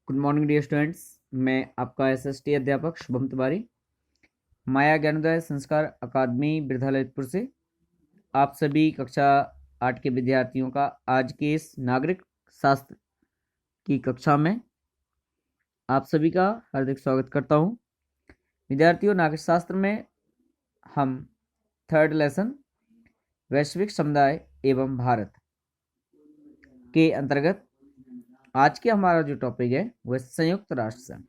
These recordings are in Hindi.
Good morning dear students. मैं आपका एसएसटी अध्यापक शुभम तिवारी माया ज्ञानोदय संस्कार अकादमी बिरधालयपुर से आप सभी कक्षा 8 के विद्यार्थियों का आज के इस नागरिक शास्त्र की कक्षा में आप सभी का हार्दिक स्वागत करता हूं। विद्यार्थियों, नागरिक शास्त्र में हम थर्ड लेसन वैश्विक समुदाय एवं भारत के अंतर्गत आज के हमारा जो टॉपिक है वह संयुक्त राष्ट्र संघ।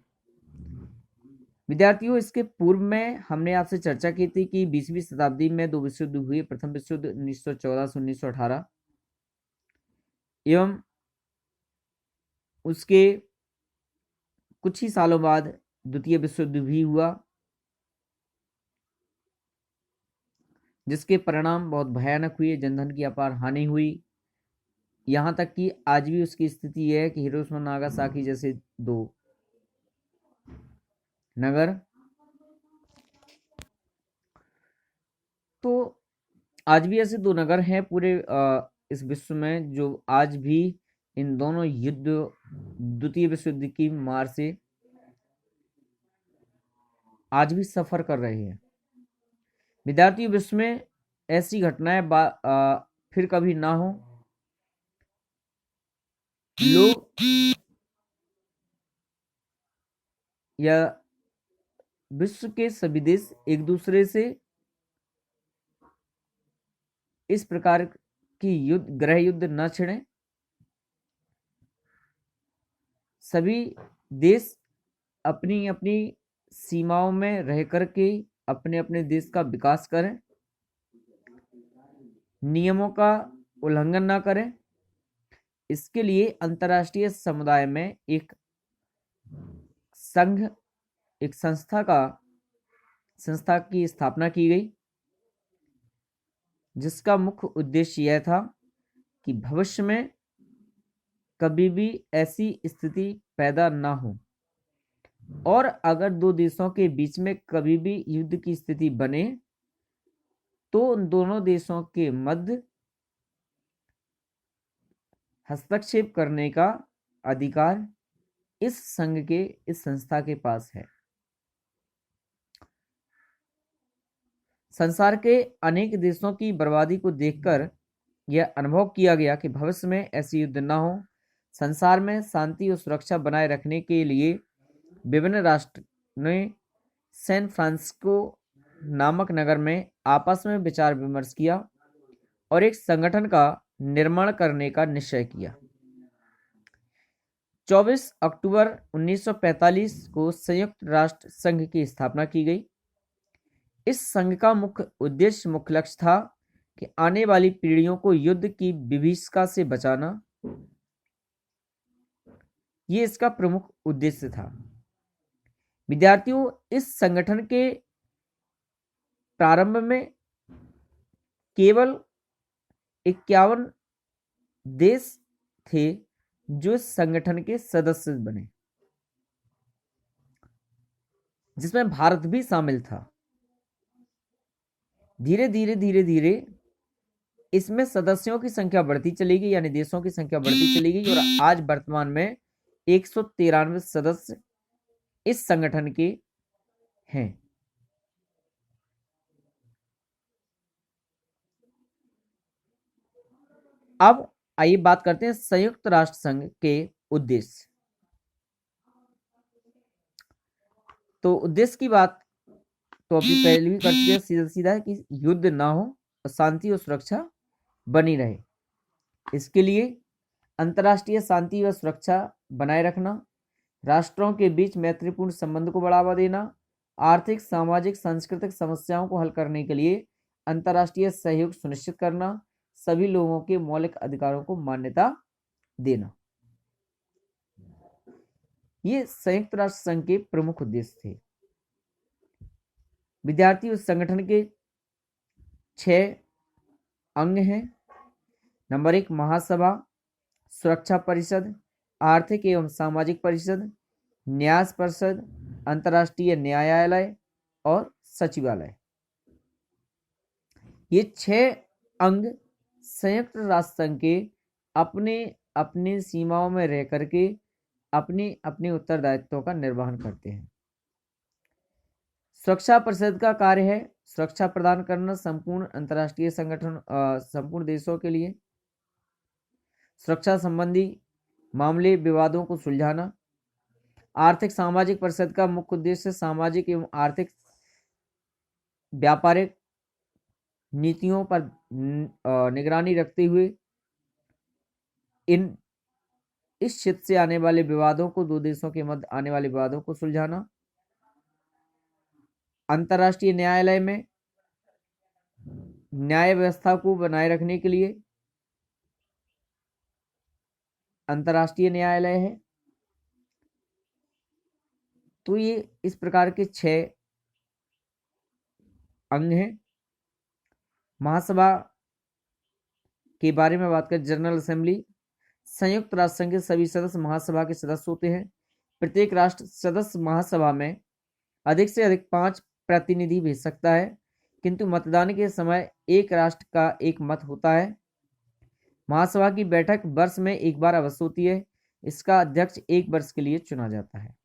विद्यार्थियों, इसके पूर्व में हमने आपसे चर्चा की थी कि 20वीं शताब्दी में दो विश्व युद्ध हुए। प्रथम विश्व युद्ध 1914 से 1918 एवं उसके कुछ ही सालों बाद द्वितीय विश्व युद्ध भी हुआ, जिसके परिणाम बहुत भयानक हुए। जनधन की अपार हानि हुई, यहां तक कि आज भी उसकी स्थिति है कि हिरोशिमा नागासाकी जैसे दो नगर, तो आज भी ऐसे दो नगर हैं पूरे इस विश्व में जो आज भी इन दोनों युद्ध, द्वितीय विश्व युद्ध की मार से आज भी सफर कर रहे हैं। विद्यार्थियों, विश्व में ऐसी घटनाएं फिर कभी ना हो। लोग या विश्व के सभी देश एक दूसरे से इस प्रकार की गृह युद्ध न छिड़े। सभी देश अपनी अपनी सीमाओं में रह करके अपने अपने देश का विकास करें, नियमों का उल्लंघन ना करें। इसके लिए अंतर्राष्ट्रीय समुदाय में एक संघ, एक संस्था की स्थापना की गई, जिसका मुख्य उद्देश्य यह था कि भविष्य में कभी भी ऐसी स्थिति पैदा ना हो, और अगर दो देशों के बीच में कभी भी युद्ध की स्थिति बने तो उन दोनों देशों के मध्य हस्तक्षेप करने का अधिकार इस संघ के, इस संस्था के पास है। संसार के अनेक देशों की बर्बादी को देखकर यह अनुभव किया गया कि भविष्य में ऐसे युद्ध न हो। संसार में शांति और सुरक्षा बनाए रखने के लिए विभिन्न राष्ट्र ने सैन फ्रांसिस्को नामक नगर में आपस में विचार विमर्श किया और एक संगठन का निर्माण करने का निश्चय किया। 24 अक्टूबर 1945 को संयुक्त राष्ट्र संघ की स्थापना की गई। इस संघ का मुख्य लक्ष्य था कि आने वाली पीढ़ियों को युद्ध की विभीषिका से बचाना। ये इसका प्रमुख उद्देश्य था। विद्यार्थियों, इस संगठन के प्रारंभ में केवल 51 देश थे जो इस संगठन के सदस्य बने, जिसमें भारत भी शामिल था। धीरे धीरे इसमें सदस्यों की संख्या बढ़ती चली गई, यानी देशों की संख्या बढ़ती चली गई, और आज वर्तमान में 193 सदस्य इस संगठन के हैं। अब आइए बात करते हैं संयुक्त राष्ट्र संघ के उद्देश्य। तो उद्देश्य की बात तो अभी पहले भी कर चुके हैं। सीधा सीधा है कि युद्ध ना हो और शांति और सुरक्षा बनी रहे। इसके लिए अंतर्राष्ट्रीय शांति व सुरक्षा बनाए रखना, राष्ट्रों के बीच मैत्रीपूर्ण संबंध को बढ़ावा देना, आर्थिक, सामाजिक, सांस्कृतिक समस्याओं को हल करने के लिए अंतर्राष्ट्रीय सहयोग सुनिश्चित करना, सभी लोगों के मौलिक अधिकारों को मान्यता देना, ये संयुक्त राष्ट्र संघ के प्रमुख उद्देश्य थे। विद्यार्थी, उस संगठन के 6 अंग हैं। नंबर 1 महासभा, सुरक्षा परिषद, आर्थिक एवं सामाजिक परिषद, न्यास परिषद, अंतर्राष्ट्रीय न्यायालय और सचिवालय। ये 6 अंग संयुक्त राष्ट्र संघ के अपने अपने सीमाओं में रह करके अपनी अपने उत्तरदायित्वों का निर्वहन करते हैं। सुरक्षा परिषद का कार्य है सुरक्षा प्रदान करना संपूर्ण अंतर्राष्ट्रीय संगठन संपूर्ण देशों के लिए, सुरक्षा संबंधी मामले विवादों को सुलझाना। आर्थिक सामाजिक परिषद का मुख्य उद्देश्य सामाजिक एवं आर्थिक व्यापारिक नीतियों पर निगरानी रखते हुए इस क्षेत्र से आने वाले विवादों को, दो देशों के मध्य आने वाले विवादों को सुलझाना। अंतर्राष्ट्रीय न्यायालय में न्याय व्यवस्था को बनाए रखने के लिए अंतर्राष्ट्रीय न्यायालय है। तो ये इस प्रकार के 6 अंग हैं। महासभा के बारे में बात करें, जनरल असेंबली संयुक्त राष्ट्र संघ के सभी सदस्य महासभा के सदस्य होते हैं। प्रत्येक राष्ट्र सदस्य महासभा में अधिक से अधिक 5 प्रतिनिधि भेज सकता है, किंतु मतदान के समय एक राष्ट्र का एक मत होता है। महासभा की बैठक वर्ष में एक बार अवश्य होती है। इसका अध्यक्ष 1 वर्ष के लिए चुना जाता है।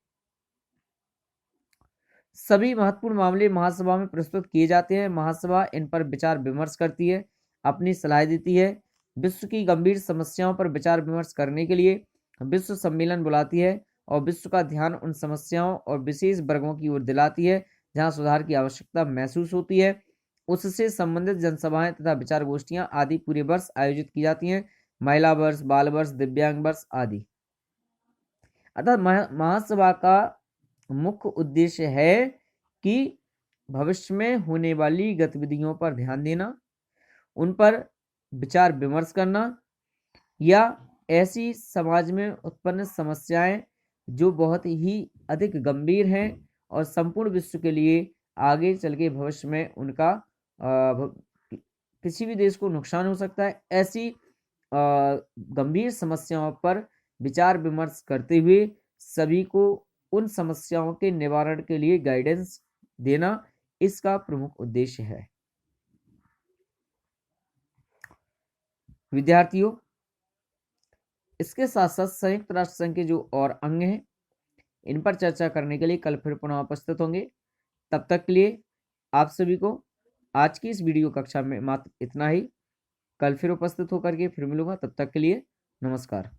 सभी महत्वपूर्ण मामले महासभा में प्रस्तुत किए जाते हैं। महासभा इन पर विचार विमर्श करती है, अपनी सलाह देती है। विश्व की गंभीर समस्याओं पर विचार विमर्श करने के लिए विश्व सम्मेलन बुलाती है और विश्व का ध्यान उन समस्याओं और विशेष वर्गों की ओर दिलाती है जहां सुधार की आवश्यकता महसूस होती है। उससे संबंधित जनसभाएं तथा विचार गोष्ठियां आदि पूरे वर्ष आयोजित की जाती हैं। महिला वर्ष, बाल वर्ष, दिव्यांग वर्ष आदि। अतः महासभा का मुख्य उद्देश्य है कि भविष्य में होने वाली गतिविधियों पर ध्यान देना, उन पर विचार विमर्श करना, या ऐसी समाज में उत्पन्न समस्याएं जो बहुत ही अधिक गंभीर हैं और संपूर्ण विश्व के लिए आगे चल के भविष्य में उनका किसी भी देश को नुकसान हो सकता है, ऐसी गंभीर समस्याओं पर विचार विमर्श करते हुए सभी को उन समस्याओं के निवारण के लिए गाइडेंस देना इसका प्रमुख उद्देश्य है। विद्यार्थियों, इसके साथ साथ संयुक्त राष्ट्र संघ के जो और अंग हैं इन पर चर्चा करने के लिए कल फिर पुनः उपस्थित होंगे। तब तक के लिए आप सभी को आज की इस वीडियो कक्षा में मात्र इतना ही। कल फिर उपस्थित होकर के फिर मिलूंगा। तब तक के लिए नमस्कार।